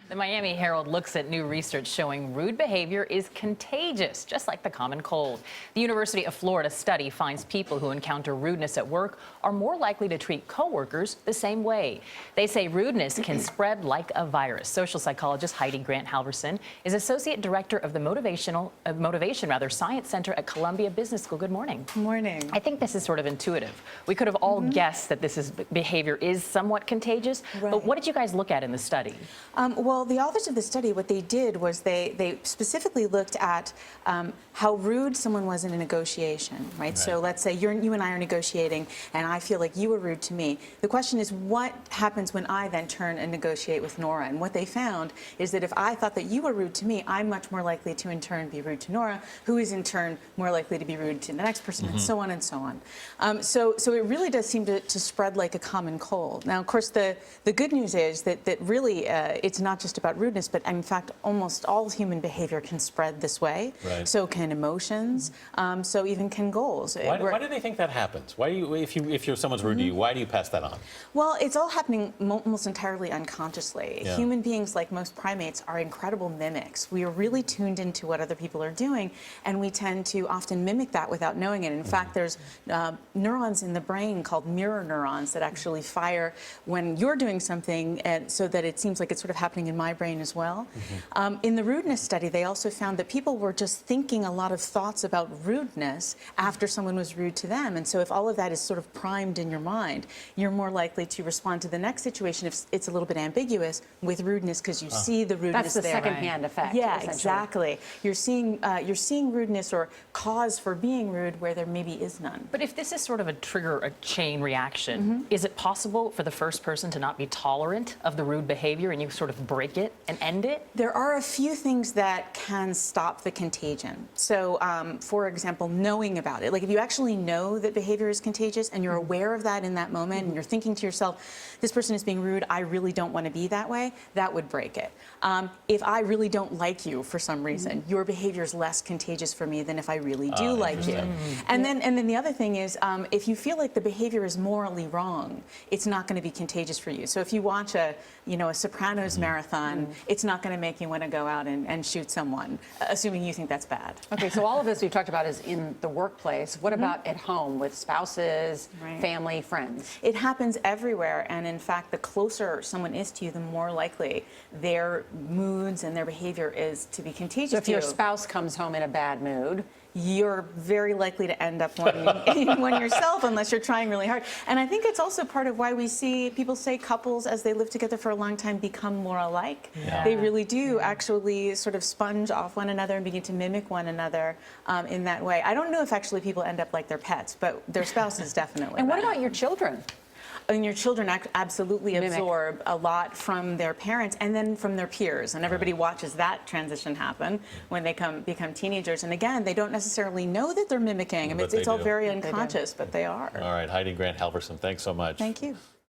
The Miami Herald looks at new research showing rude behavior is contagious, just like the common cold. The University of Florida study finds people who encounter rudeness at work are more likely to treat coworkers the same way. They say rudeness can spread like a virus. Social psychologist Heidi Grant Halvorson is associate director of the Motivation Science Center at Columbia Business School. Good morning. Good morning. I think this is sort of intuitive. We could have all guessed that behavior is somewhat contagious. Right. But what did you guys look at in the study? Well, the authors of the study, what they did was they specifically looked at how rude someone was in a negotiation, right? So let's say you and I are negotiating, and I feel like you were rude to me. The question is, what happens when I then turn and negotiate with Nora? And what they found is that if I thought that you were rude to me, I'm much more likely to in turn be rude to Nora, who is in turn more likely to be rude to the next person, and so on and so on. So it really does seem to spread like a common cold. Now, of course, the good news is that really it's not just about rudeness, but in fact, almost all human behavior can spread this way. Right. So can emotions. So even can goals. Why do they think that happens? Why do you, if someone's rude to you, why do you pass that on? Well, it's all happening almost entirely unconsciously. Yeah. Human beings, like most primates, are incredible mimics. We are really tuned into what other people are doing, and we tend to often mimic that without knowing it. In fact, there's neurons in the brain called mirror neurons that actually fire when you're doing something, and so that it seems like it's sort of happening in my brain as well. In the rudeness study, they also found that people were just thinking a lot of thoughts about rudeness after someone was rude to them. And so if all of that is sort of primed in your mind, you're more likely to respond to the next situation if it's a little bit ambiguous with rudeness, because you see the rudeness there. That's the second-hand effect. Yeah, exactly. You're seeing rudeness or cause for being rude where there maybe is none. But if this is sort of a chain reaction, is it possible for the first person to not be tolerant of the rude behavior and you sort of break it and end it? There are a few things that can stop the contagion. So, for example, knowing about it. Like if you actually know that behavior is contagious and you're aware of that in that moment and you're thinking to yourself, this person is being rude, I really don't want to be that way, that would break it. If I really don't like you for some reason, your behavior is less contagious for me than if I really do like you. And then the other thing is, if you feel like the behavior is morally wrong, it's not going to be contagious for you. So if you watch a Sopranos marathon, it's not going to make you want to go out and shoot someone, assuming you think that's bad. Okay, so all of this we've talked about is in the workplace. What about at home with spouses, family, friends? It happens everywhere, and in fact, the closer someone is to you, the more likely their moods and their behavior is to be contagious. So if your spouse comes home in a bad mood, you're very likely to end up wanting one yourself unless you're trying really hard. And I think it's also part of why we see people say couples, as they live together for a long time, become more alike. Yeah. They really do actually sort of sponge off one another and begin to mimic one another in that way. I don't know if actually people end up like their pets, but their spouses definitely. And what about your children? And your children absolutely absorb a lot from their parents and then from their peers, and everybody watches that transition happen when they become teenagers. And again, they don't necessarily know that they're mimicking. I mean, it's all very unconscious, but they are. All right, Heidi Grant Halvorson, thanks so much. Thank you.